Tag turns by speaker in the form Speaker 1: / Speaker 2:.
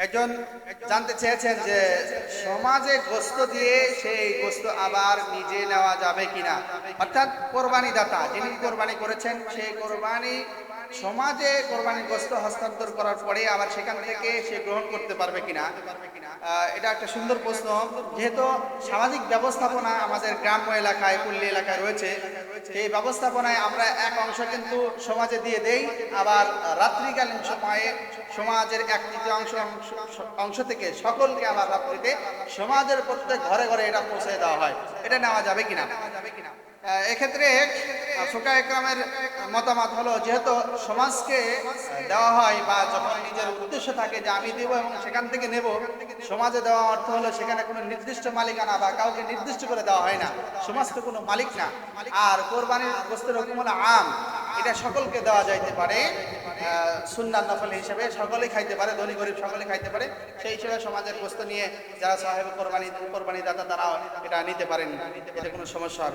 Speaker 1: একজন জানতে চেয়েছেন যে সমাজে গোশত দিয়ে সেই গোশত আবার নিজে নেওয়া যাবে কিনা, অর্থাৎ কোরবানি দাতা যিনি কোরবানি করেছেন সেই কোরবানি সমাজে কোরবানির গোশত হস্তান্তর করার পরে আবার সেখান থেকে সে গ্রহণ করতে পারবে কিনা। এটা একটা সুন্দর প্রশ্ন। যেহেতু সামাজিক ব্যবস্থাপনা আমাদের গ্রাম্য এলাকায় পল্লী এলাকায় রয়েছে, সেই ব্যবস্থাপনায় আমরা এক অংশ কিন্তু সমাজে দিয়ে দেই, আবার রাত্রিকালীন সময়ে সমাজের এক তৃতীয়াংশ অংশ থেকে সকলকে আবার রাত্রিতে সমাজের প্রত্যেক ঘরে ঘরে এটা পৌঁছে দেওয়া হয়। এটা নেওয়া যাবে কিনা? এক্ষেত্রে ফুকায়ে কেরামের মতামত হলো, যেহেতু সমাজকে দেওয়া হয় বা যখন নিজের উদ্দেশ্য থাকে যে আমি দেব এবং সেখান থেকে নেব, সমাজে দেওয়া অর্থ হলো সেখানে কোনো নির্দিষ্ট মালিকানা বা কাউকে নির্দিষ্ট করে দেওয়া হয় না, সমাজ তো কোনো মালিক না। আর কোরবানির গোশতের হুকুম হলো আম, এটা সকলকে দেওয়া যাইতে পারে, সুন্নাত নফল হিসেবে সকলেই খাইতে পারে, ধনী গরিব সকলে খাইতে পারে। সেই হিসেবে সমাজের গোশত নিয়ে যারা সাহেব কোরবানি দাতা তারা এটা নিতে পারেন, এতে কোনো সমস্যা হবে।